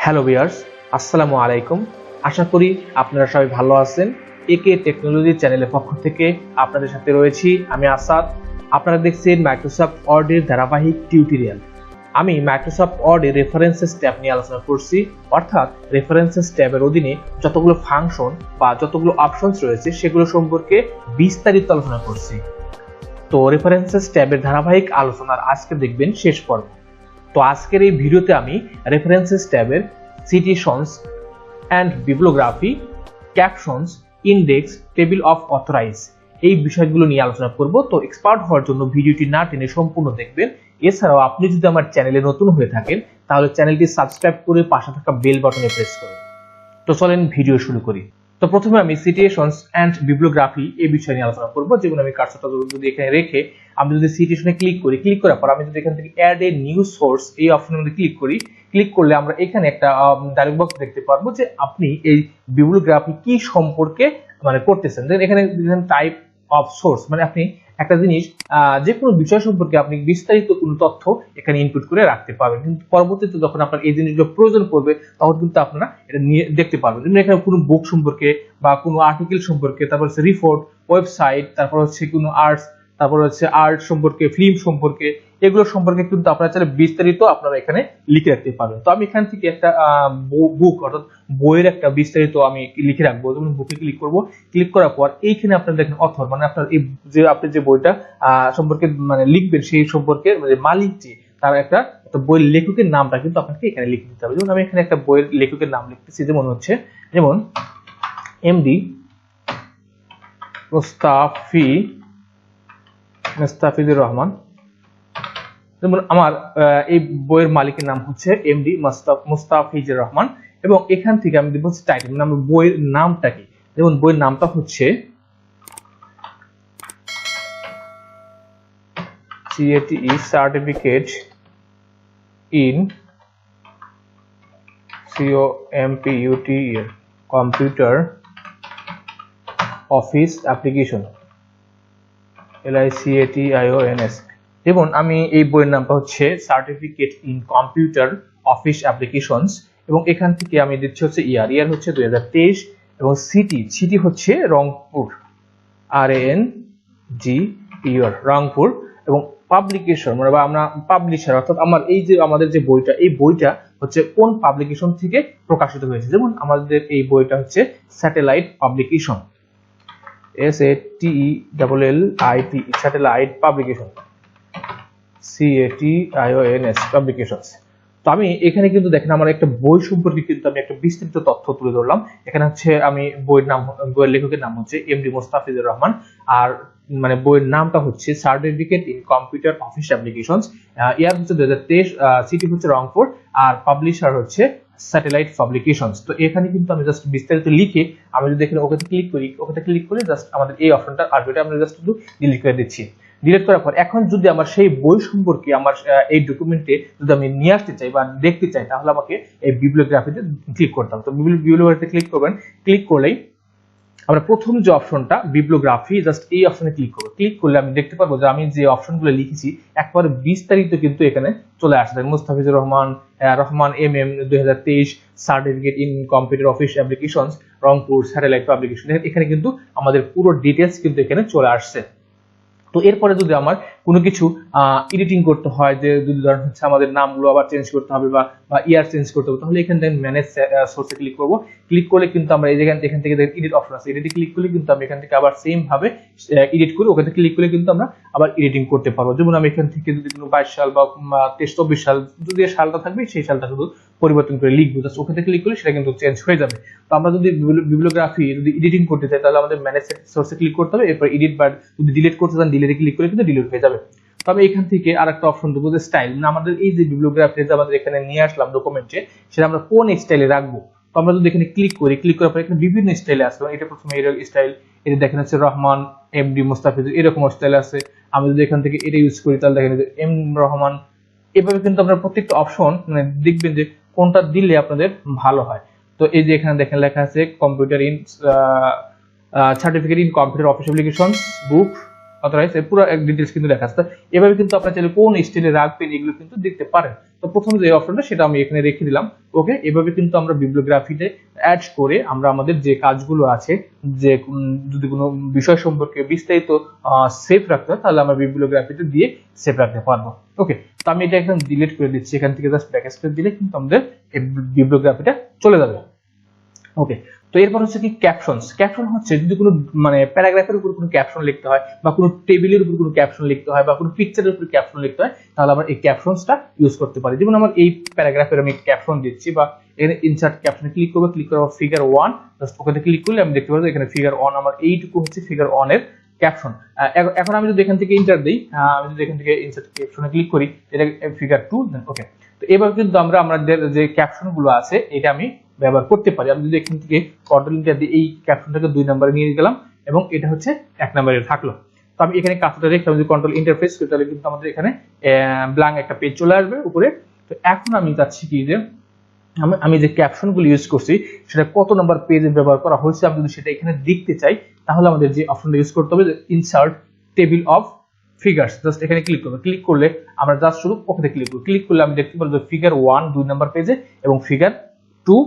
Hello viewers, আসসালামু আলাইকুম। আশা করি আপনারা সবাই ভালো আছেন। একে টেকনোলজি চ্যানেলের পক্ষ থেকে আপনাদের সাথে রয়েছি আমি আসাদ। আপনারা দেখছেন মাইক্রোসফট ওয়ার্ডের ধারাবাহিক টিউটোরিয়াল। আমি মাইক্রোসফট ওয়ার্ডের রেফারেন্সেস ট্যাব নিয়ে আলোচনা করছি, অর্থাৎ রেফারেন্সেস ট্যাবের অধীনে যতগুলো ফাংশন বা যতগুলো অপশনস রয়েছে সেগুলো সম্পর্কে বিস্তারিত আলোচনা করছি। তো রেফারেন্সেস ট্যাবের ধারাবাহিক আলোচনার আজকে দেখবেন শেষ পর্ব। তো আজকের এই ভিডিওতে আমি রেফারেন্সেস ট্যাবের Citations and Bibliography, Captions, Index, Table of Authors এই বিষয়গুলো নিয়ে আলোচনা করব। তো এক্সপার্ট হওয়ার জন্য ভিডিওটি না টেনে সম্পূর্ণ দেখবেন। এছাড়াও আপনি যদি আমার চ্যানেলে নতুন হয়ে থাকেন তাহলে চ্যানেলটি সাবস্ক্রাইব করে পাশে থাকা বেল বাটনে প্রেস করুন। তো চলেন ভিডিও শুরু করি। তো প্রথমে আমি Citations and Bibliography এই বিষয় নিয়ে আলোচনা করব। যেমন আমি কার্সরটা যদি এখানে রেখে আমি যদি সিটেশনে ক্লিক করার পর আমি যদি এখান থেকে অ্যাড এ নিউ সোর্স এই অপশনের মধ্যে ক্লিক করলে আমরা এখানে একটা ডায়লগ বক্স দেখতে পারবো যে আপনি এই বিবলিওগ্রাফি কি সম্পর্কে করতেছেন। এখানে টাইপ অফ সোর্স মানে আপনি একটা জিনিস যে কোনো বিষয় সম্পর্কে আপনি বিস্তারিত কোনো তথ্য এখানে ইনপুট করে রাখতে পারবেন, কিন্তু পরবর্তীতে যখন আপনার এই জিনিসগুলো প্রয়োজন পড়বে তখন কিন্তু আপনারা এটা নিয়ে দেখতে পারবেন। যেমন এখানে কোনো বুক সম্পর্কে বা কোনো আর্টিকেল সম্পর্কে, তারপর হচ্ছে রিপোর্ট, ওয়েবসাইট, তারপর হচ্ছে কোনো আর্ট সম্পর্কে, ফিল্ম সম্পর্কে, এগুলো সম্পর্কে কিন্তু আপনারা চাইলে বিস্তারিত আপনারা এখানে লিখে রাখতে পারবেন। তো আমি এখান থেকে একটা বুক অর্থাৎ বইয়ের একটা বিস্তারিত আমি লিখে রাখবো। যেমন বুকে ক্লিক করার পর এইখানে আপনারা দেখেন অথর মানে আপনার এই যে আপনি যে বইটা সম্পর্কে লিখবেন সেই সম্পর্কে মালিক যে তার একটা বইয়ের লেখকের নামটা কিন্তু আপনাকে এখানে লিখে দিতে হবে। যেমন আমি এখানে একটা বইয়ের লেখকের নাম লিখতেছি, যেমন এমডি মুস্তাফিজুর রহমান। যেমন আমার এই বইয়ের মালিকের নাম হচ্ছে এমডি মুস্তাফিজুর রহমান, এবং এখান থেকে আমি দেব টাইটেল মানে আমার বইয়ের নামটা কি। যেমন বইয়ের নামটা হচ্ছে CATE certificate in computer office application LICATIONS। যেমন আমি এই বইয়ের নামটা হচ্ছে certificate in computer office applications, এবং এখান থেকে আমি দিচ্ছি হচ্ছে ইয়ার হচ্ছে 2023, এবং সিটি হচ্ছে রংপুর, RANGPUR রংপুর, এবং পাবলিকেশন মানে বা আমরা পাবলিশার অর্থাৎ আমাদের যে বইটা এই বইটা হচ্ছে কোন পাবলিকেশন থেকে প্রকাশিত হয়েছে। যেমন আমাদের এই বইটা হচ্ছে satellite publication, SATELLIT satellite publication, CATIONS publications. তো আমি এখানে কিন্তু দেখেন আমার একটা বই সম্পর্কে কিন্তু আমি একটা বিস্তারিত তথ্য তুলে ধরলাম। এখানে হচ্ছে আমি বইয়ের লেখকের নাম হচ্ছে এমডি মুস্তাফিজুর রহমান, আর বইয়ের নামটা হচ্ছে certificate in computer office applications, year হচ্ছে 2023, সিটি হচ্ছে রংপুর, আর পাবলিশার হচ্ছে স্যাটেলাইট পাবলিকেশনস। তো এখানে কিন্তু আমি জাস্ট বিস্তারিত লিখে আমি যদি এখানে ওকেতে ক্লিক করি জাস্ট আমাদের এই অপশনটা আসবে, এটা আমরা জাস্ট শুধু ডিলিট করে দিচ্ছি। ডিলিট করার পর এখন যদি আমার সেই বই সম্পর্কে আমার এই ডকুমেন্টে যদি আমি নিয়ে আসতে চাই বা দেখতে চাই তাহলে আমাকে এই বিবলিওগ্রাফিতে ক্লিক করতে হবে। তো বিবলিওগ্রাফিতে ক্লিক করলেই আমরা প্রথম যে অপশনটা বিবলিওগ্রাফি জাস্ট এই অপশনে ক্লিক করলে আমি দেখতে পারবো যে আমি যে অপশনগুলো লিখেছি একবারে বিস্তারিত কিন্তু এখানে চলে আসবে। Mustafizur Rahman MM 2023 certificate in computer office applications Rangpur satellite publication, এখানে কিন্তু আমাদের পুরো ডিটেলস কিন্তু এখানে চলে আসছে। তো এরপরে যদি আমার কোনো কিছু এডিটিং করতে হয়, যে যদি ধরেন হচ্ছে আমাদের নামগুলো আবার চেঞ্জ করতে হবে বা ইয়ার চেঞ্জ করতে হবে, তাহলে এখান থেকে ম্যানেজ সোর্সে ক্লিক করলে কিন্তু আমরা এখান থেকে এডিট অপশন আছে, এডিটে ক্লিক করলে কিন্তু আমি এখান থেকে আবার সেম ভাবে এডিট করি, ওখানে ক্লিক করলে কিন্তু আমরা আবার এডিটিং করতে পারবো। যেমন আমি এখান থেকে যদি কোনো 22 সাল বা 23-24 সাল যদি সালটা থাকবে সেই সালটা শুধু পরিবর্তন করে লিখবো, জাস্ট ওখানে ক্লিক করলে সেটা কিন্তু চেঞ্জ হয়ে যাবে। তো আমরা যদি বিবলিওগ্রাফি যদি এডিটিং করতে চাই তাহলে আমাদের ম্যানেজ সোর্সে ক্লিক করতে হবে, এরপর এডিট বা যদি ডিলিট করতে চান ডিলিটে ক্লিক করে কিন্তু ডিলিট হয়ে যাবে। তবে এখান থেকে আরেকটা অপশন দেবো যে স্টাইল, আমাদের এই যে বিবলিওগ্রাফি যে আমাদের এখানে নিয়ে আসলাম ডকুমেন্টে সেটা আমরা কোন স্টাইলে রাখবো। তো আমরা যদি এখানে ক্লিক করার পর এখানে বিভিন্ন স্টাইলে আসবে, এটা প্রথমে এর স্টাইল, এটা দেখেন হচ্ছে রহমান এমডি মুস্তাফিজুর এরকম স্টাইল আছে। আমি যদি এখান থেকে এটা ইউজ করি তাহলে দেখেন এম রহমান, এভাবে কিন্তু আপনারা প্রত্যেকটা অপশন দেখবেন যে কোনটা দিলে আপনাদের ভালো হয়। তো এই যে এখানে দেখেন লেখা আছে computer in certificate in computer office applications book authorise পুরো ডিটেইলস কিন্তু লেখা আছে। এভাবে কিন্তু আপনারা চাইলে কোন স্টাইলে রাখবেন এগুলো কিন্তু দেখতে পারেন। তো প্রথম যে অপশনটা সেটা আমি এখানে রেখে দিলাম। ওকে, এভাবে কিন্তু আমরা বিবলিওগ্রাফিতে অ্যাড করে আমরা আমাদের যে কাজগুলো আছে, যে যদি কোনো বিষয় সম্পর্কে বিস্তারিত সেভ রাখতে হয় তাহলে আমরা বিবলিওগ্রাফিতে দিয়ে সেভ রাখতে পারবো। ওকে, তো আমি এটা এখন ডিলিট করে দিচ্ছি। এখান থেকে জাস্ট ব্যাকস্পেস দিলে কিন্তু আমাদের এই বিবলিওগ্রাফিটা চলে যাবে। ওকে, তো এরপর হচ্ছে কি ক্যাপশনস। ক্যাপশন হচ্ছে যদি কোনো মানে প্যারাগ্রাফের উপর কোনো ক্যাপশন লিখতে হয় বা কোনো টেবিলের উপর কোনো ক্যাপশন লিখতে হয় বা কোনো পিকচারের উপর ক্যাপশন লিখতে হয় তাহলে আমরা এই ক্যাপশনসটা ইউজ করতে পারি। যেমন আমার এই প্যারাগ্রাফের আমি ক্যাপশন দিচ্ছি বা এখানে ইনসার্ট ক্যাপশনে ক্লিক করবো, ক্লিক করে ফিগার 1 জাস্ট ওখানে ক্লিক করলে আমি দেখতে পাবো এখানে ফিগার 1 আমার এইটুকু হচ্ছে ফিগার 1 এর ক্যাপশন। এখন আমি যদি এখান থেকে ইন্টার দিই, আমি যদি এখান থেকে ইনসার্ট ক্যাপশনে ক্লিক করি, এটা ফিগার 2 দেন ওকে। তো এবার কিন্তু আমরা আমাদের যে ক্যাপশন গুলো আছে এটা আমি ব্যবহার করতে পারি। আমি যদি এখান থেকে কন্ট্রোল ইন্টার দিয়ে এই ক্যাপশনটাকে 2 নম্বরে নিয়ে গেলাম এবং এটা হচ্ছে 1 নম্বরে থাকলো। তো আমি এখানে কাজটা রেখে আমি যদি কন্ট্রোল ইন্টারফেস করি তাহলে কিন্তু আমাদের এখানে ব্ল্যাঙ্ক একটা পেজ চলে আসবে উপরে। তো এখন আমি চাচ্ছি কি যে আমি যে ক্যাপশনগুলো ইউজ করছি সেটা কত নাম্বার পেজে ব্যবহার করা হয়েছে আমি যদি সেটা এখানে দেখতে চাই তাহলে আমাদের যে অপশনটা ইউজ করতে হবে insert table of figures. Just এখানে ক্লিক করব, ক্লিক করলে আমরা জাস্ট শুধু ওখানে ক্লিক করব, ক্লিক করলে আমি দেখতে পারবো ফিগার 1 2 নাম্বার পেজে এবং ফিগার 2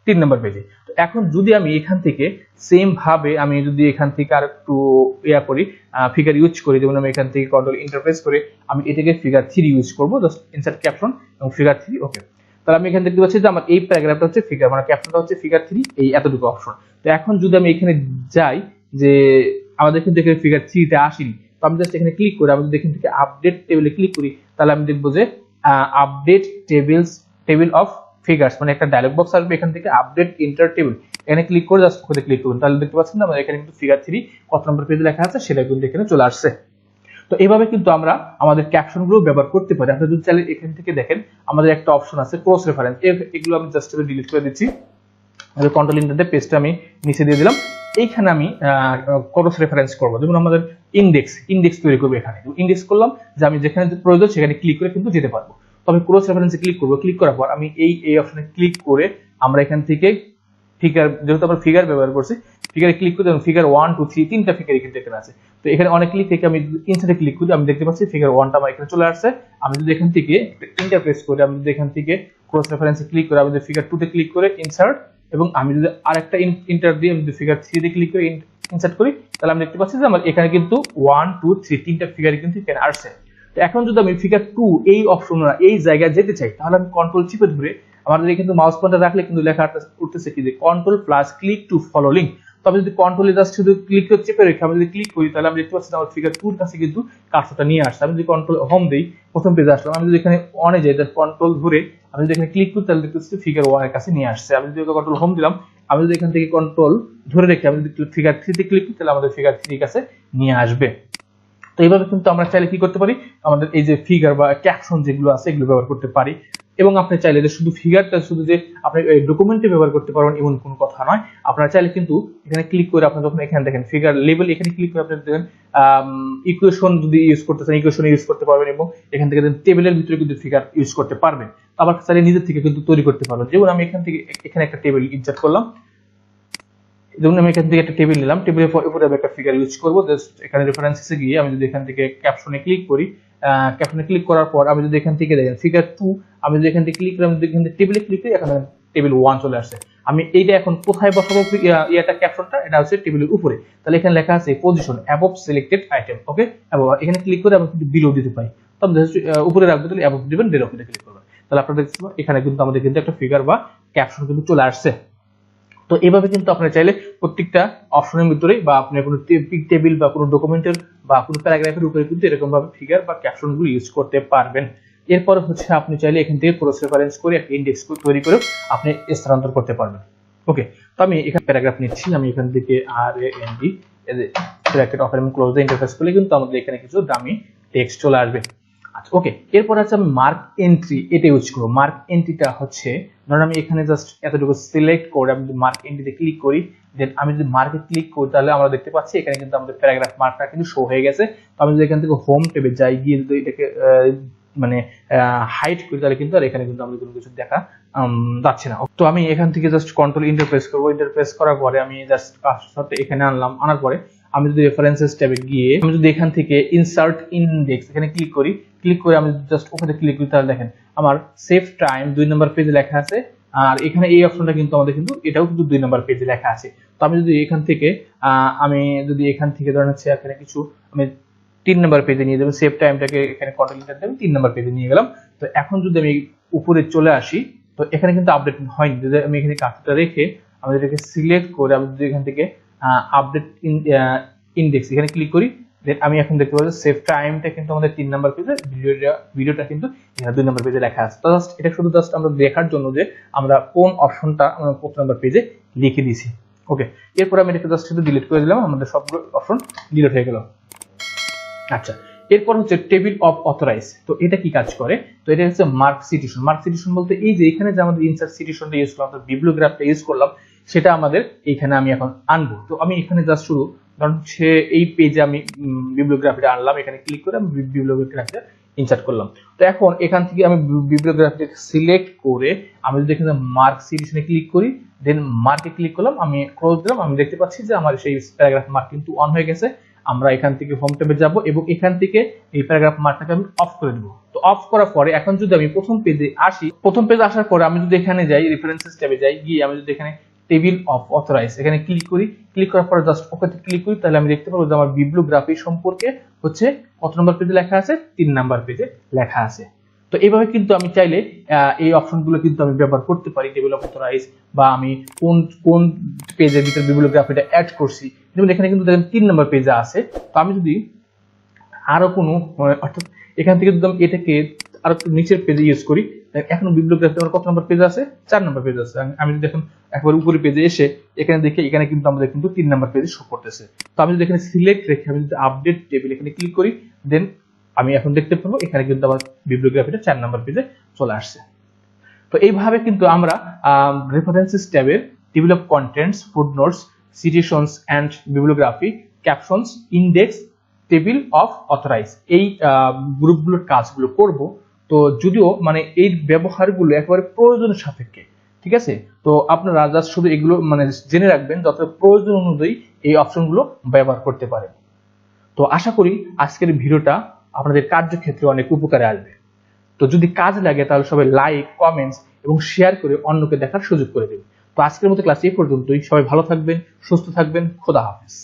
3 নাম্বার পেজে। তো এখন যদি আমি এখান থেকে সেম ভাবে আমি যদি এখান থেকে আর একটু করি ফিগার ইউজ করি, যেমন আমি এখান থেকে কন্ট্রোল ইন্টারফেস করে আমি এটাকে ফিগার 3 ইউজ করব, জাস্ট ইনসার্ট ক্যাপশন এবং ফিগার 3 ওকে। তাহলে আমি এখানে দেখতে পাচ্ছি যে আমার এই প্যারাগ্রাফটা হচ্ছে ফিগার মানে ক্যাপশনটা হচ্ছে ফিগার 3 এই এতটুকু অপশন। তো এখন যদি আমি এখানে যাই যে আমাদের কিন্তু এখানে ফিগার 3 তে আসেনি, তো আমি জাস্ট এখানে ক্লিক করে আমি যদি এখান থেকে আপডেট টেবিলে ক্লিক করি তাহলে আমি দেখবো যে আপডেট টেবিল অফ ফিগার্স মানে একটা ডায়লগ বক্স আসবে, এখান থেকে আপডেট ইন্টার টেবিল এখানে ক্লিক করে জাস্ট ওখানে ক্লিক করুন তাহলে দেখতে পাচ্ছেন আমাদের এখানে কিন্তু ফিগার 3 কত নম্বর পেজে লেখা আছে সেটা কিন্তু এখানে চলে আসছে। তো এইভাবে কিন্তু আমরা আমাদের ক্যাপশন গুলো ব্যবহার করতে পারি। আপনারা যদি চাইলে এখান থেকে দেখেন আমাদের একটা অপশন আছে ক্রস রেফারেন্স, এগুলো আমি জাস্ট ডিলিট করে দিচ্ছি। কন্ট্রোল ইন্টার দিয়ে পেজটা আমি নিচে দিয়ে দিলাম। এইখানে আমি ক্রস রেফারেন্স করব, যেমন আমাদের ইন্ডেক্স তৈরি করবো। এখানে ইন্ডেক্স করলাম যে আমি যেখানে প্রয়োজন সেখানে ক্লিক করে কিন্তু যেতে পারবো। তো আমি ক্রস রেফারেন্সে ক্লিক করব, ক্লিক করার পর আমি এই অপশনে ক্লিক করে আমরা এখান থেকে ফিগার, যেহেতু আমরা ফিগার ব্যবহার করছি ফিগারে ক্লিক করে ফিগার 1 2 3 তিনটা ফিগার কিন্তু এখানে আছে। তো এখানে অনেক ক্লিক থেকে আমি ইনসার্টে ক্লিক করি, আমি দেখতে পাচ্ছি ফিগার 1টা আমার এখানে চলে আসছে। আমি যদি এখান থেকে ইন্টারপ্রেস করি, আমি যদি এখান থেকে ক্রস রেফারেন্সে ক্লিক করে আমি যদি ফিগার 2 তে ক্লিক করে ইনসার্ট এবং আমি যদি আরেকটা ইন্টার দিয়ে আমি যদি ফিগার 3 তে ক্লিক করে ইনসার্ট করি তাহলে আমি দেখতে পাচ্ছি যে আমার এখানে কিন্তু 1 2 3 তিনটা ফিগার কিন্তু এখানে আসছে। তো এখন যদি আমি ফিগার 2 এই অপশন এই জায়গায় যেতে চাই তাহলে আমি কন্ট্রোল চিপে ধরে আমাদের কিন্তু মাউস পয়েন্টার রাখলে কিন্তু লেখা উঠতেছে কি যে control plus click to follow link. তো আমি যদি কন্ট্রোলে জাস্ট শুধু ক্লিক করে চেপে রেখে আমি যদি ক্লিক করি তাহলে আমি দেখতে পাচ্ছি আমার ফিগার 2 এর কাছে কিন্তু কার্সরটা নিয়ে আসছে। আমি যদি কন্ট্রোল হোম দেই প্রথম পেজে আসলাম, আমি যদি এখানে অনে যাই জাস্ট কন্ট্রোল ধরে আমি যদি এখানে ক্লিক করি তাহলে দেখতে পাচ্ছি ফিগার 1 এর কাছে নিয়ে আসছে। আমি যদি কন্ট্রোল হোম দিলাম, আমি যদি এখান থেকে কন্ট্রোল ধরে রেখে আমি যদি ফিগার 3 তে ক্লিক করি তাহলে আমাদের ফিগার 3 এর কাছে নিয়ে আসবে। তো এইভাবে কিন্তু আমরা চাইলে কি করতে পারি আমাদের এই যে ফিগার বা ক্যাপশন যেগুলো আছে এগুলো ব্যবহার করতে পারি। এবং আপনি চাইলে যে শুধু ফিগারটা শুধু যে আপনি ডকুমেন্টে ব্যবহার করতে পারবেন এমন কোনো কথা নয়। আপনারা চাইলে কিন্তু এখানে ক্লিক করে আপনি যখন এখানে দেখেন ফিগার লেভেল এখানে ক্লিক করে আপনি দেখেন ইকুয়েশন যদি ইউজ করতে চান ইকুয়েশন ইউজ করতে পারবেন এবং এখান থেকে টেবিলের ভিতরে কিন্তু ফিগার ইউজ করতে পারবেন। আবার চাইলে নিজের থেকে কিন্তু তৈরি করতে পারবেন। যেমন আমি এখান থেকে এখানে একটা টেবিল ইনসার্ট করলাম, যেমন আমি এখান থেকে একটা টেবিল নিলাম, টেবিলের উপরে আমি একটা ফিগার ইউজ করব। জাস্ট এখানে রেফারেন্সে গিয়ে আমি যদি এখান থেকে ক্যাপশনে ক্লিক করি, ক্যাপশনে ক্লিক করার পর আমি যদি এখান থেকে দেখেন ফিগার 2 আমি যদি এখান থেকে ক্লিক করি, আমি যদি এখান থেকে টেবিলে ক্লিক করি এখানে টেবিল 1 চলে আসছে। আমি এইটা এখন কোথায় বসাবো ইয়াটা ক্যাপশনটা, এটা হচ্ছে টেবিলের উপরে। তাহলে এখানে লেখা আছে পজিশন অ্যাবভ সিলেক্টেড আইটেম। ওকে, এখানে ক্লিক করে আমি কিন্তু বিলো দিতে পারি। তো আমি উপরে রাখবো তাহলে অ্যাবভ দিবেন, বের ওকে ক্লিক করবেন। তাহলে আপনারা দেখতে পাবেন এখানে কিন্তু আমাদের কিন্তু একটা ফিগার বা ক্যাপশন কিন্তু চলে আসছে। তো এইভাবে কিন্তু আপনারা চাইলে প্রত্যেকটা অপশনের ভিতরে বা আপনি কোনো টেবিল বা কোনো ডকুমেন্টের বা কোনো প্যারাগ্রাফের উপরে কিন্তু এরকম ভাবে ফিগার বা ক্যাপশনগুলো ইউজ করতে পারবেন। এরপর হচ্ছে আপনি চাইলে এখান থেকে ক্রস রেফারেন্স করে একটা ইন্ডেক্স তৈরি করে আপনি স্থানান্তর করতে পারবেন। ওকে, তো আমি এখানে প্যারাগ্রাফ নিচ্ছি, আমি এখান থেকে RAND ব্র্যাকেট ওপেন এবং ক্লোজ দ্য ইন্টারফেস করলে কিন্তু আমাদের এখানে কিছু দামি টেক্সট চলে আসবে। আচ্ছা ওকে, এরপর আছে আমি মার্ক এন্ট্রি এটা ইউজ করব। মার্ক এন্ট্রিটা হচ্ছে ধরুন আমি এখানে জাস্ট এতটুকু সিলেক্ট করে আমি যদি মার্ক এন্ট্রিতে ক্লিক করি, দেন আমি যদি মার্কে ক্লিক করি তাহলে আমরা দেখতে পাচ্ছি এখানে কিন্তু আমাদের প্যারাগ্রাফ মার্কটা কিন্তু শো হয়ে গেছে। তো আমি যদি এখান থেকে হোম ট্যাবে যাই গিয়ে যদি এটাকে মানে হাইড করি তাহলে কিন্তু আর এখানে কিন্তু আমাদের কোনো কিছু দেখা যাচ্ছে না। তো আমি এখান থেকে জাস্ট কন্ট্রোল ইন্টারপ্রেস করব, ইন্টারপ্রেস করার পরে আমি জাস্ট কার্সরটা এখানে আনলাম, আনার পরে আমি যদি রেফারেন্সেস ট্যাবে গিয়ে আমি যদি এখান থেকে ইনসার্ট ইন্ডেক্স এখানে ক্লিক করি, ক্লিক করে আমি জাস্ট ওখানে ক্লিক করি, তাহলে দেখেন আমার সেভ টাইম 2 নম্বর পেজে লেখা আছে। আর এখানে এই অপশনটা কিন্তু আমাদের কিন্তু এটাও কিন্তু 2 নম্বর পেজে লেখা আছে। তো আমি যদি এখান থেকে ধরেন হচ্ছে এখানে কিছু আমি 3 নম্বর পেজে নিয়ে যাবো, সেভ টাইমটাকে এখানে কন্ট্রোল এন্টার দিয়ে 3 নম্বর পেজে নিয়ে গেলাম। তো এখন যদি আমি উপরে চলে আসি, তো এখানে কিন্তু আপডেট হয়নি। যদি আমি এখানে কার্সরটা রেখে আমি এটাকে সিলেক্ট করে আমি যদি এখান থেকে আপডেট ইন্ডেক্স এখানে ক্লিক করি, দেন আমি এখন দেখতে পাচ্ছি সেভ টাইমটা কিন্তু আমাদের 3 নম্বর পেজে, ভিডিওটা কিন্তু এখানে 2 নম্বর পেজে লেখা আছে। তো জাস্ট এটা শুধু জাস্ট আমরা দেখার জন্য যে আমরা কোন অপশনটা আমরা কত নম্বর পেজে লিখে দিয়েছি। ওকে, এরপর আমি এটাকে জাস্ট শুধু ডিলিট করে দিলাম, আমাদের সবগুলো অপশন ডিলিট হয়ে গেল। আচ্ছা, এরপর হচ্ছে টেবিল অফ অথরাইজ। তো এটা কি কাজ করে? তো এটা হচ্ছে মার্ক সিটেশন। মার্ক সিটেশন বলতে এই যে এখানে যে আমাদের ইনসার্ট সিটেশনটা ইউজ করলাম, বিবলিওগ্রাফটা ইউজ করলাম, সেটা আমাদের এখানে আমি এখন আনবো। তো আমি এখানে জাস্ট শুধু কারণ সে এই পেজে আমি বিবলিওগ্রাফিটা আনলাম, এখানে ক্লিক করে আমি বিবলিওগ্রাফিটা ইনসার্ট করলাম। তো এখন এখান থেকে আমি বিবলিওগ্রাফিটা সিলেক্ট করে আমি যদি এখানে মার্ক সিটেশনে ক্লিক করি, দেন মার্কে ক্লিক করলাম, আমি ক্লোজ দিলাম, আমি দেখতে পাচ্ছি যে আমার সেই প্যারাগ্রাফ মার্ক কিন্তু অন হয়ে গেছে। আমরা এখান থেকে হোম ট্যাবে যাব এবং এখান থেকে এই প্যারাগ্রাফ মার্কটাকে আমি অফ করে দেব। তো অফ করার পরে এখন যদি আমি প্রথম পেজে আসি, প্রথম পেজে আসার পরে আমি যদি এখানে যাই, রেফারেন্সেস ট্যাবে যাই, গিয়ে আমি যদি এখানে টেবিল অফ অথরাইজ এখানে ক্লিক করি, ক্লিক করার পরে জাস্ট ওকেতে ক্লিক করি, তাহলে আমি দেখতে পাবো যে আমার বিবলিওগ্রাফি সম্পর্কে হচ্ছে কত নম্বর পেজে লেখা আছে, 3 নম্বর পেজে লেখা আছে। তো এইভাবে কিন্তু আমি চাইলে এই অপশনগুলো কিন্তু আমি ব্যবহার করতে পারি, টেবিল অফ অথরাইজ, বা আমি কোন পেজের ভিতরে বিবলিওগ্রাফিটা অ্যাড করছি। যেমন এখানে কিন্তু দেখেন 3 নম্বর পেজে আছে। তো আমি যদি আরো কোনো অর্থাৎ এখান থেকে যদি আমি এটাকে আরো নিচের পেজে ইউজ করি, এখন বিবলিওগ্রাফি আমার কত নম্বর পেজ আছে, 4 নম্বর পেজ আছে। আমি যদি এখন একবার উপরে পেজে এসে এখানে দেখি, এখানে কিন্তু আমাদের কিন্তু 3 নম্বর পেজে শো করতেছে। তো আমি যদি এখানে সিলেক্ট রেখে আমি যদি আপডেট টেবিল এখানে ক্লিক করি, দেন আমি এখন দেখতে পাবো এখানে কিন্তু আমার বিবলিওগ্রাফিটা 4 নম্বর পেজে চলে আসছে। তো এইভাবে কিন্তু আমরা রেফারেন্সেস ট্যাবের table of contents, footnotes, citations and bibliography, captions, index, table of authorities এই গ্রুপগুলোর কাজগুলো করব। তো যদিও মানে এই ব্যবহারগুলো একেবারে প্রয়োজনের সাপেক্ষে, ঠিক আছে? তো আপনারা জাস্ট শুধু এগুলো মানে জেনে রাখবেন, যত প্রয়োজন অনুযায়ী এই অপশনগুলো ব্যবহার করতে পারেন। তো আশা করি আজকের ভিডিওটা আপনাদের কার্যক্ষেত্রে অনেক উপকারে আসবে। তো যদি কাজ লাগে তাহলে সবাই লাইক, কমেন্টস এবং শেয়ার করে অন্যকে দেখার সুযোগ করে দেবেন। তো আজকের মতো ক্লাস এই পর্যন্তই। সবাই ভালো থাকবেন, সুস্থ থাকবেন। খোদা হাফেজ।